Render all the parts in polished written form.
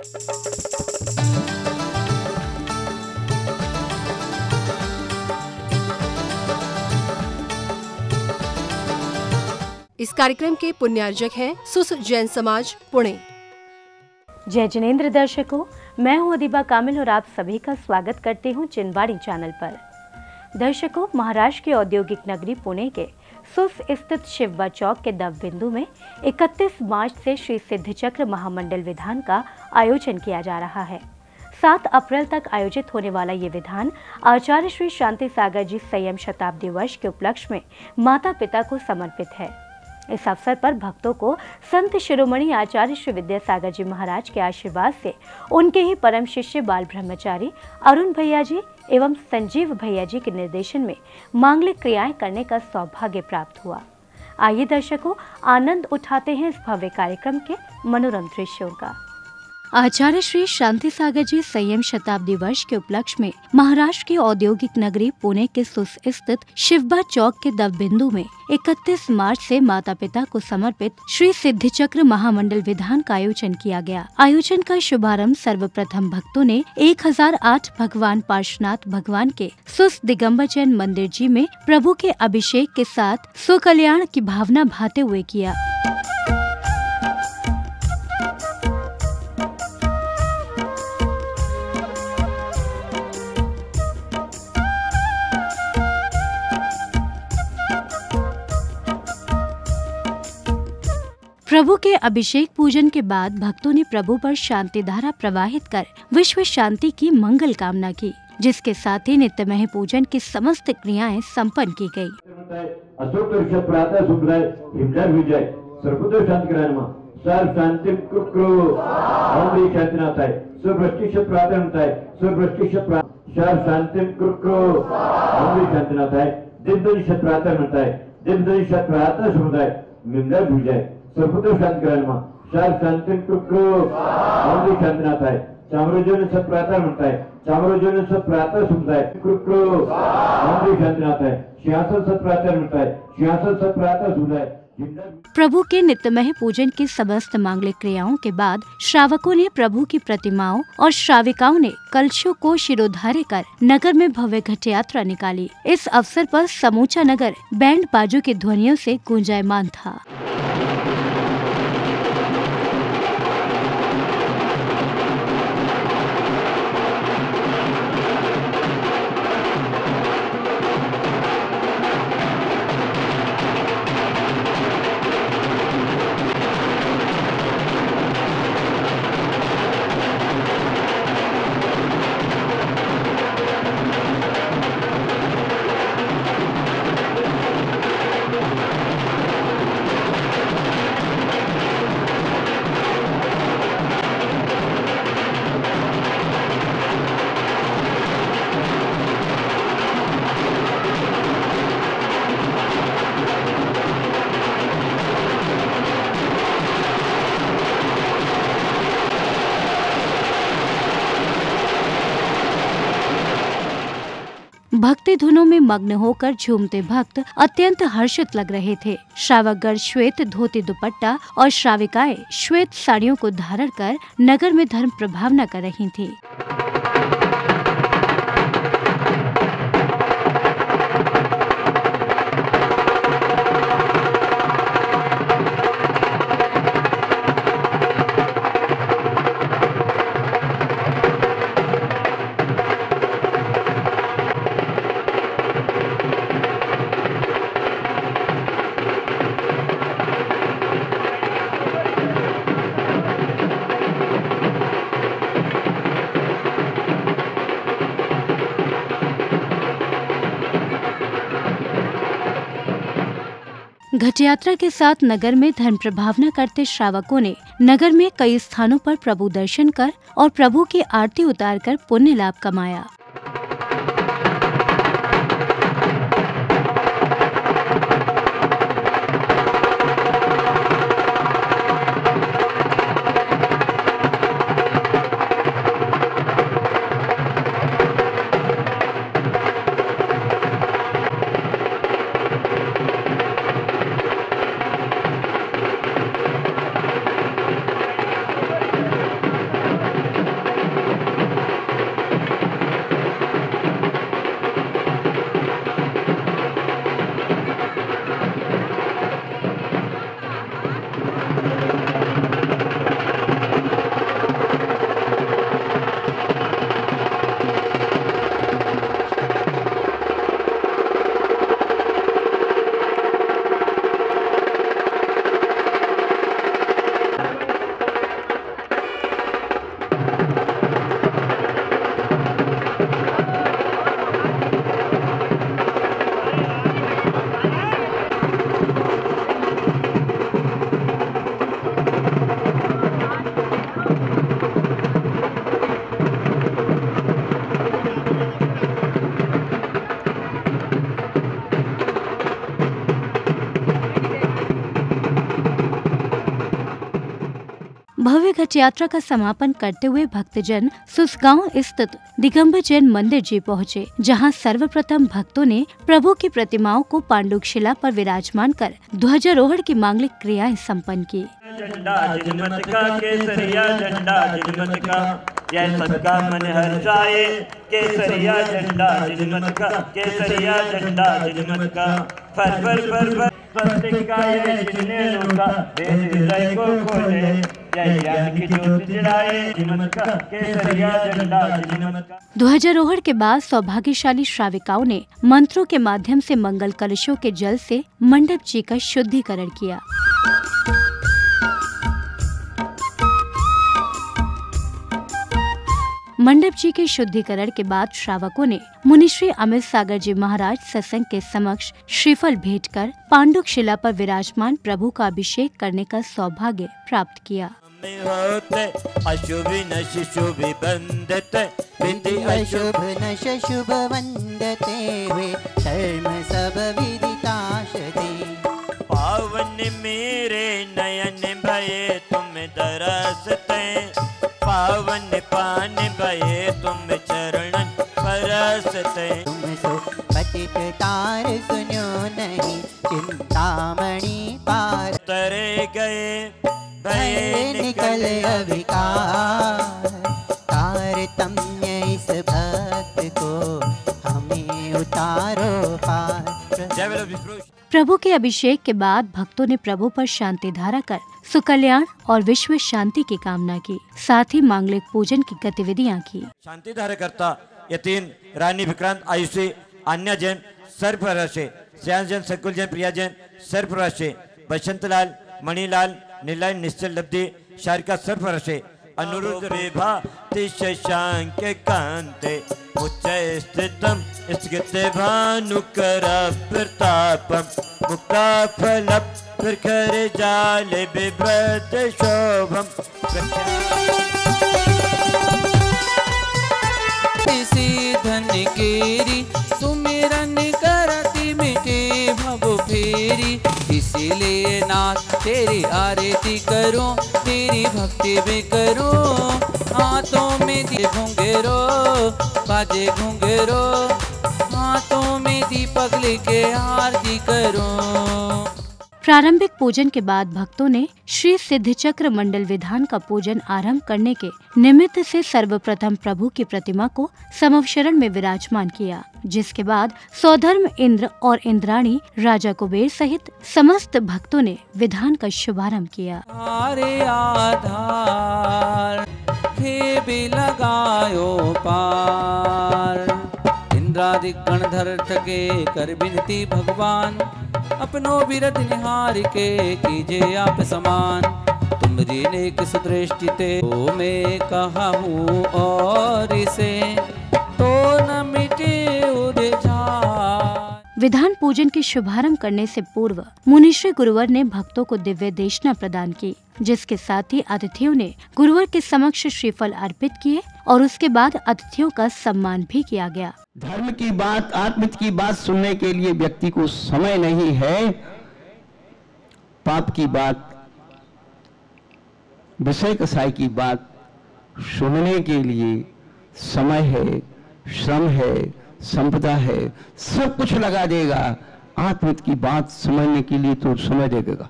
इस कार्यक्रम के पुण्यार्जक हैं सुस जैन समाज पुणे। जय जिनेंद्र दर्शकों, मैं हूं अदीबा कामिल और आप सभी का स्वागत करती हूं चिनवाणी चैनल पर। दर्शकों, महाराष्ट्र की औद्योगिक नगरी पुणे के सुस स्थित शिवबा चौक के दव बिंदु में 31 मार्च से श्री सिद्धचक्र महामंडल विधान का आयोजन किया जा रहा है। 7 अप्रैल तक आयोजित होने वाला ये विधान आचार्य श्री शांति सागर जी संयम शताब्दी वर्ष के उपलक्ष्य में माता पिता को समर्पित है। इस अवसर पर भक्तों को संत शिरोमणि आचार्य श्री विद्यासागर जी महाराज के आशीर्वाद से उनके ही परम शिष्य बाल ब्रह्मचारी अरुण भैया जी एवं संजीव भैया जी के निर्देशन में मांगलिक क्रियाएं करने का सौभाग्य प्राप्त हुआ। आइए दर्शकों, आनंद उठाते हैं इस भव्य कार्यक्रम के मनोरम दृश्यों का। आचार्य श्री शांति सागर जी संयम शताब्दी वर्ष के उपलक्ष्य में महाराष्ट्र की औद्योगिक नगरी पुणे के सुस स्थित शिवबा चौक के दव बिंदु में 31 मार्च से माता पिता को समर्पित श्री सिद्धचक्र महामंडल विधान का आयोजन किया गया। आयोजन का शुभारंभ सर्वप्रथम भक्तों ने 1008 भगवान पार्श्वनाथ भगवान के सुस दिगंबर जैन मंदिर जी में प्रभु के अभिषेक के साथ स्वकल्याण की भावना भाते हुए किया। प्रभु के अभिषेक पूजन के बाद भक्तों ने प्रभु पर शांति धारा प्रवाहित कर विश्व शांति की मंगल कामना की, जिसके साथ ही नित्यमय पूजन की समस्त क्रियाएं संपन्न की गयी। सर्वतो शांतिग्रहणमा शार शांती कुक्रो औंधी शांतिनाथ है चामरोजन सब प्रातः म्हणता है चामरोजन सब प्रातः सुनता है कुक्रो औंधी शांतिनाथ है सिंहासन सब प्रातः म्हणता है सिंहासन सब प्रातः सुनता है। प्रभु के नित्यमय पूजन की समस्त मांगलिक क्रियाओं के बाद श्रावकों ने प्रभु की प्रतिमाओं और श्राविकाओं ने कलशों को शिरोधार्य कर नगर में भव्य घट यात्रा निकाली। इस अवसर पर समूचा नगर बैंड बाजों की ध्वनियों से गूंजायमान था। भक्ति धुनों में मग्न होकर झूमते भक्त अत्यंत हर्षित लग रहे थे। श्रावकगण श्वेत धोती दुपट्टा और श्राविकाएं श्वेत साड़ियों को धारण कर नगर में धर्म प्रभावना कर रही थी। घट यात्रा के साथ नगर में धर्म प्रभावना करते श्रावकों ने नगर में कई स्थानों पर प्रभु दर्शन कर और प्रभु की आरती उतारकर पुण्य लाभ कमाया। भव्य घट यात्रा का समापन करते हुए भक्तजन सुसगांव स्थित दिगंबर जैन मंदिर जी पहुँचे, जहाँ सर्वप्रथम भक्तों ने प्रभु की प्रतिमाओं को पांडुक शिला पर विराजमान कर ध्वजारोहण की मांगलिक क्रियाएं संपन्न की। झंडा जनमत का केसरिया झंडा जनमत का, यह सबका मन हर्षाए। केसरिया झंडा जनमत का, केसरिया झंडा जनमत का, फर फर फर फर स्वस्तिक का यह जिसने रोका, वेद हृदय को खोले, यह ज्ञान की ज्योत जलाए। जनमत का केसरिया झंडा जनमत का। ध्वजारोहण के बाद सौभाग्यशाली श्राविकाओं ने मंत्रों के माध्यम से मंगल कलशों के जल से मंडप जी का शुद्धिकरण किया। मंडप जी के शुद्धिकरण के बाद श्रावकों ने मुनिश्री अमित सागर जी महाराज सत्संग के समक्ष श्रीफल भेंट कर पांडुक शिला पर विराजमान प्रभु का अभिषेक करने का सौभाग्य प्राप्त किया। अशुभ नश शुभ बंदते, अशुभ नश शुभ वंदते हुए धर्म सब विदिताशते। पावन मेरे नयन भये तुम दरसते, पावन पान भये तुम चरणन परसते। तुम सो पतित तार सुनो नहीं, चिंतामणि पार तरे गए भय निकल अविकार। तारतम्य इस भक्त को हमें उतारो पार। प्रभु के अभिषेक के बाद भक्तों ने प्रभु पर शांति धारा कर सुकल्याण और विश्व शांति की कामना की, साथ ही मांगलिक पूजन की गतिविधियां की। शांति धारा करता यतीन रानी विक्रांत आयुषी अन्य जैन सर्पराशे, श्याम जैन सकुल जैन प्रिया जैन सर्पराशे, बसंतलाल मणिलाल नीलाय निश्चल लब्धि शारिका सर्पराशे, अनुरुद्ध रेभा शशांक कांते, उच्च स्थितम स्थिते भानुकर प्रतापम, मुक्ता फल प्रखर जाल बिभ्रत शोभम। इसी धन केरी सुमिरन करती मिटे भव फेरी। इसीलिए नाथ तेरी आरती करो, तेरी भक्ति भी करो। हाथों में दी घुंघरो बाजे घुंघरो, हाथों में दीपक लेके आरती करो। प्रारंभिक पूजन के बाद भक्तों ने श्री सिद्ध चक्र मंडल विधान का पूजन आरंभ करने के निमित्त से सर्वप्रथम प्रभु की प्रतिमा को समवशरण में विराजमान किया, जिसके बाद सौधर्म इंद्र और इंद्राणी राजा कुबेर सहित समस्त भक्तों ने विधान का शुभारंभ किया। आधार भी लगायो पार, इंद्रादि गणधर थके कर बिनती भगवान। अपनो विरत निहार के कीजिए आप समान। तुमरी नेक सुदृष्टि ते ओ मैं कहा हूँ और इसे तो न मिटे उद्धार। विधान पूजन के शुभारंभ करने से पूर्व मुनिश्री गुरुवर ने भक्तों को दिव्य देशना प्रदान की, जिसके साथ ही अतिथियों ने गुरुवर के समक्ष श्रीफल अर्पित किए और उसके बाद अतिथियों का सम्मान भी किया गया। धर्म की बात, आत्मित की बात सुनने के लिए व्यक्ति को समय नहीं है। पाप की बात, विषय कसाई की बात सुनने के लिए समय है, श्रम है, संपदा है, सब कुछ लगा देगा। आत्मित की बात समझने के लिए तो समय देगा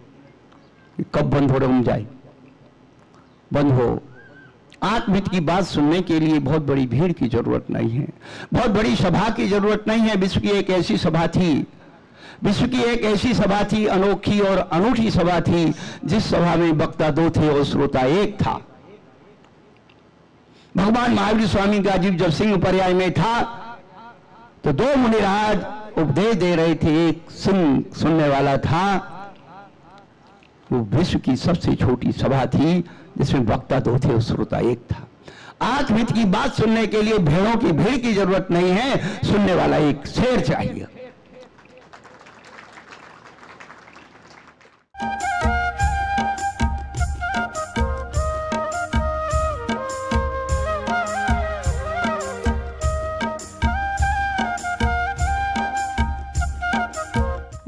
कि कब बंद हो रहा जाए, बंद हो। आत्मित की बात सुनने के लिए बहुत बड़ी भीड़ की जरूरत नहीं है, बहुत बड़ी सभा की जरूरत नहीं है। विश्व की एक ऐसी सभा थी, विश्व की एक ऐसी सभा थी, अनोखी और अनूठी सभा थी, जिस सभा में वक्ता दो थे और श्रोता एक था। भगवान महावीर स्वामी का जीव जब सिंह पर्याय में था तो दो मुनिराज उपदेश दे रहे थे, एक सुनने वाला था। वो विश्व की सबसे छोटी सभा थी जिसमें वक्ता दो थे और श्रोता एक था। आत्मित की बात सुनने के लिए भेड़ों की भीड़ की जरूरत नहीं है, सुनने वाला एक शेर चाहिए।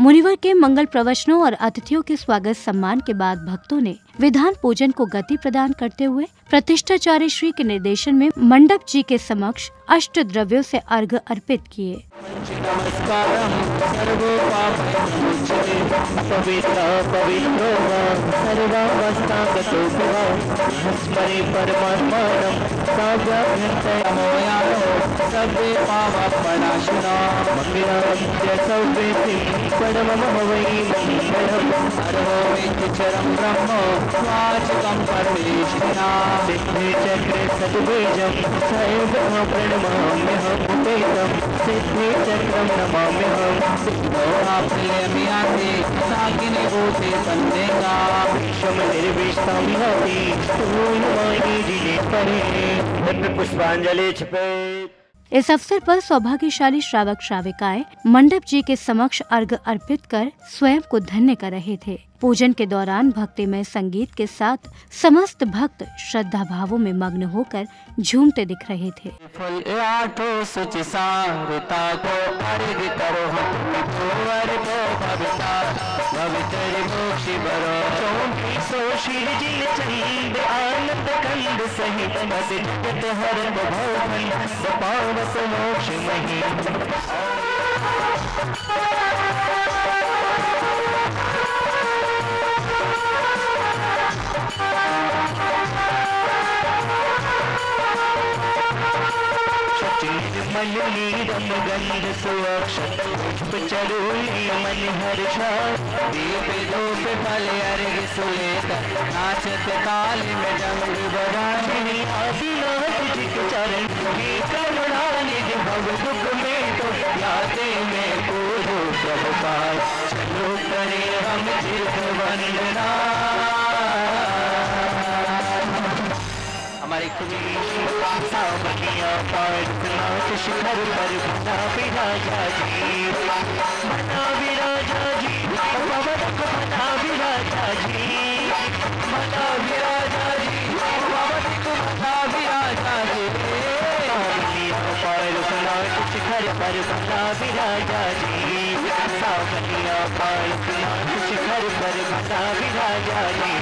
मुनिवर के मंगल प्रवचनों और अतिथियों के स्वागत सम्मान के बाद भक्तों ने विधान पूजन को गति प्रदान करते हुए प्रतिष्ठाचार्य श्री के निर्देशन में मंडप जी के समक्ष अष्ट द्रव्यों से अर्घ्य अर्पित किए। पुष्पांजलि छिपे। इस अवसर पर सौभाग्यशाली श्रावक श्राविकाएं मंडप जी के समक्ष अर्घ्य अर्पित कर स्वयं को धन्य कर रहे थे। पूजन के दौरान भक्तिमय संगीत के साथ समस्त भक्त श्रद्धा भावों में मग्न होकर झूमते दिख रहे थे। मन नीरम गंध सुअक्षत पुष्प चरूली मन हर्षा दीप धूप फल अर्घ सुलेकर नाचत ताल में डमरू बजाए आदिनाथ जी के चरण की करुणा निधि भव दुख में तो यादे में पूजो प्रभुपाल चलो करे हम तीर्थ वंदना। हमारे शिखर पर बना विराजा जी, बना विराजा जी, पवन को बना विराजा जी, बना विराजा जी, पवन को बना विराजा जी। शिखर पर बना विराजा जी, सावलिया पाल शिखर पर बना विराजा जी।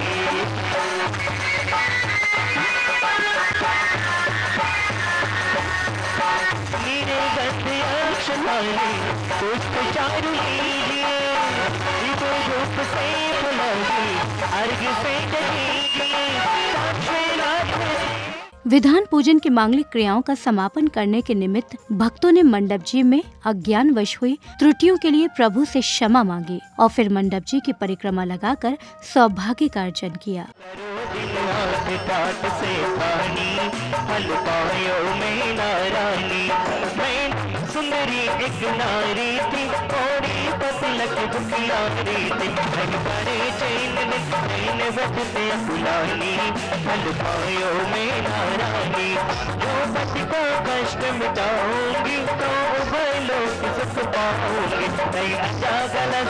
पुष्प चारु लीजिए, रूप से फुलाइए, अर्घ्य से कीजिए। विधान पूजन की मांगलिक क्रियाओं का समापन करने के निमित्त भक्तों ने मंडप जी में अज्ञानवश हुई त्रुटियों के लिए प्रभु से क्षमा मांगी और फिर मंडप जी की परिक्रमा लगाकर सौभाग्य का अर्जन किया। सुंदरी एक नारी थी, थोड़ी पतलक दुखियारी थी, बड़े चैन बजते बुलानी, फल पायो में नारानी। जो पति को कष्ट मिटाऊंगी तो उभय लोग सुख पाओगे, नहीं अच्छा गलत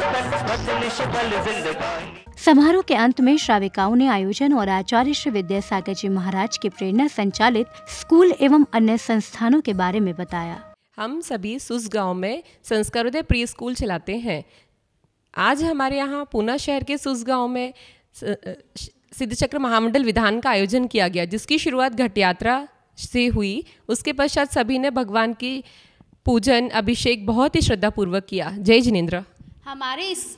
बदलिश बल जिंदगानी। समारोह के अंत में श्राविकाओं ने आयोजन और आचार्य श्री विद्यासागर जी महाराज की प्रेरणा संचालित स्कूल एवं अन्य संस्थानों के बारे में बताया। हम सभी सुस गांव में संस्कारोदय प्री स्कूल चलाते हैं। आज हमारे यहाँ पूना शहर के सुस गांव में सिद्धचक्र महामंडल विधान का आयोजन किया गया, जिसकी शुरुआत घट यात्रा से हुई। उसके पश्चात सभी ने भगवान की पूजन अभिषेक बहुत ही श्रद्धापूर्वक किया। जय जिनेंद्र। हमारे इस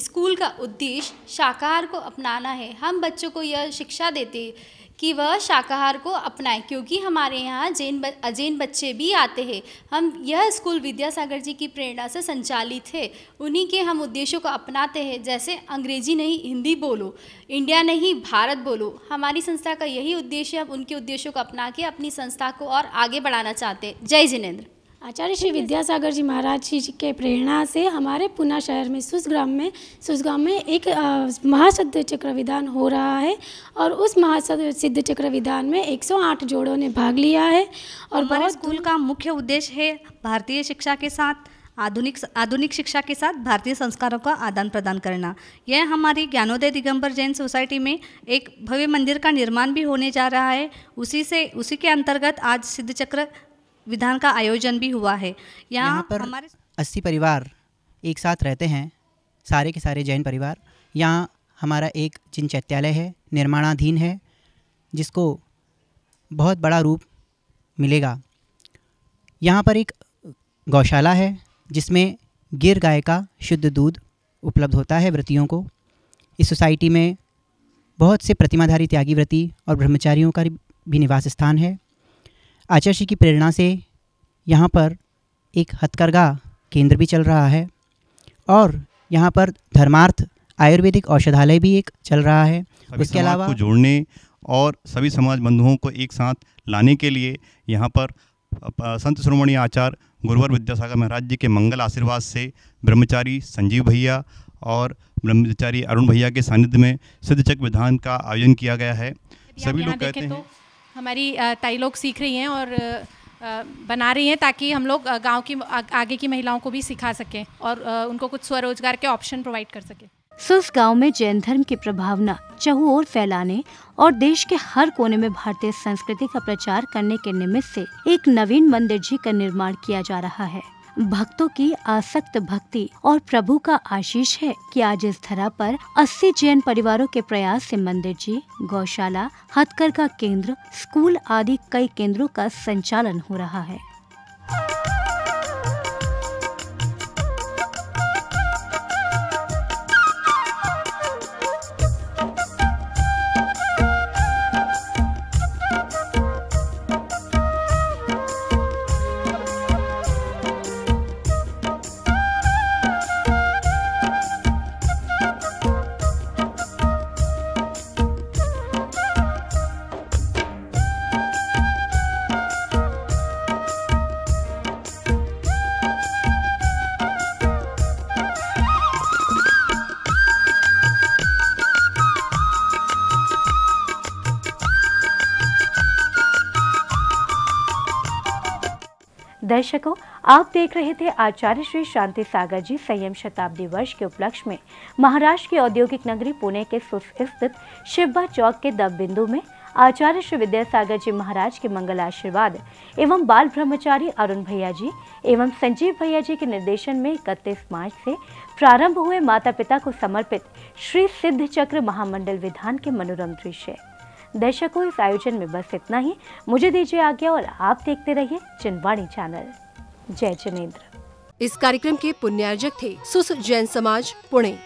स्कूल का उद्देश्य शाकाहार को अपनाना है। हम बच्चों को यह शिक्षा देते हैं कि वह शाकाहार को अपनाएं, क्योंकि हमारे यहाँ अजैन बच्चे भी आते हैं। हम यह स्कूल विद्यासागर जी की प्रेरणा से संचालित है। उन्हीं के हम उद्देश्यों को अपनाते हैं, जैसे अंग्रेजी नहीं हिंदी बोलो, इंडिया नहीं भारत बोलो। हमारी संस्था का यही उद्देश्य है। हम उनके उद्देश्यों को अपना के अपनी संस्था को और आगे बढ़ाना चाहते हैं। जय जिनेंद्र। आचार्य श्री विद्यासागर जी महाराज जी के प्रेरणा से हमारे पुना शहर में सुस गांव में एक महासिद्ध चक्र विधान हो रहा है और उस महासिद्ध चक्र विधान में 108 जोड़ों ने भाग लिया है। और हमारे स्कूल का मुख्य उद्देश्य है भारतीय शिक्षा के साथ आधुनिक शिक्षा के साथ भारतीय संस्कारों का आदान प्रदान करना। यह हमारी ज्ञानोदय दिगंबर जैन सोसाइटी में एक भव्य मंदिर का निर्माण भी होने जा रहा है। उसी के अंतर्गत आज सिद्ध चक्र विधान का आयोजन भी हुआ है। यहाँ पर हमारे 80 परिवार एक साथ रहते हैं सारे के सारे जैन परिवार। यहाँ हमारा एक जिन चैत्यालय है, निर्माणाधीन है, जिसको बहुत बड़ा रूप मिलेगा। यहाँ पर एक गौशाला है जिसमें गिर गाय का शुद्ध दूध उपलब्ध होता है व्रतियों को। इस सोसाइटी में बहुत से प्रतिमाधारी त्यागी व्रती और ब्रह्मचारियों का भी निवास स्थान है। आचार्य श्री की प्रेरणा से यहाँ पर एक हथकरघा केंद्र भी चल रहा है और यहाँ पर धर्मार्थ आयुर्वेदिक औषधालय भी एक चल रहा है। उसके अलावा को जोड़ने और सभी समाज बंधुओं को एक साथ लाने के लिए यहाँ पर संत शिरोमणि आचार्य गुरुवर विद्यासागर महाराज जी के मंगल आशीर्वाद से ब्रह्मचारी संजीव भैया और ब्रह्मचारी अरुण भैया के सानिध्य में सिद्ध चक्र विधान का आयोजन किया गया है। सभी लोग कहते हैं, हमारी ताई लोग सीख रही हैं और बना रही हैं ताकि हम लोग गांव की आगे की महिलाओं को भी सिखा सकें और उनको कुछ स्वरोजगार के ऑप्शन प्रोवाइड कर सकें। सुस गांव में जैन धर्म की प्रभावना चहुओर फैलाने और देश के हर कोने में भारतीय संस्कृति का प्रचार करने के निमित्त से एक नवीन मंदिर जी का निर्माण किया जा रहा है। भक्तों की आसक्त भक्ति और प्रभु का आशीष है कि आज इस धरा पर 80 जैन परिवारों के प्रयास से मंदिर जी, गौशाला, हथकरघा केंद्र, स्कूल आदि कई केंद्रों का संचालन हो रहा है। दर्शकों, आप देख रहे थे आचार्य श्री शांति सागर जी संयम शताब्दी वर्ष के उपलक्ष्य में महाराष्ट्र की औद्योगिक नगरी पुणे के सुस स्थित शिवबा चौक के दब बिंदु में आचार्य श्री विद्यासागर जी महाराज के मंगल आशीर्वाद एवं बाल ब्रह्मचारी अरुण भैया जी एवं संजीव भैया जी के निर्देशन में 31 मार्च से प्रारंभ हुए माता पिता को समर्पित श्री सिद्ध चक्र महामंडल विधान के मनोरम दृश्य। दर्शकों, इस आयोजन में बस इतना ही। मुझे दीजिए आज्ञा और आप देखते रहिए चिनवाणी चैनल। जय जिनेंद्र। इस कार्यक्रम के पुण्यार्जक थे सुस जैन समाज पुणे।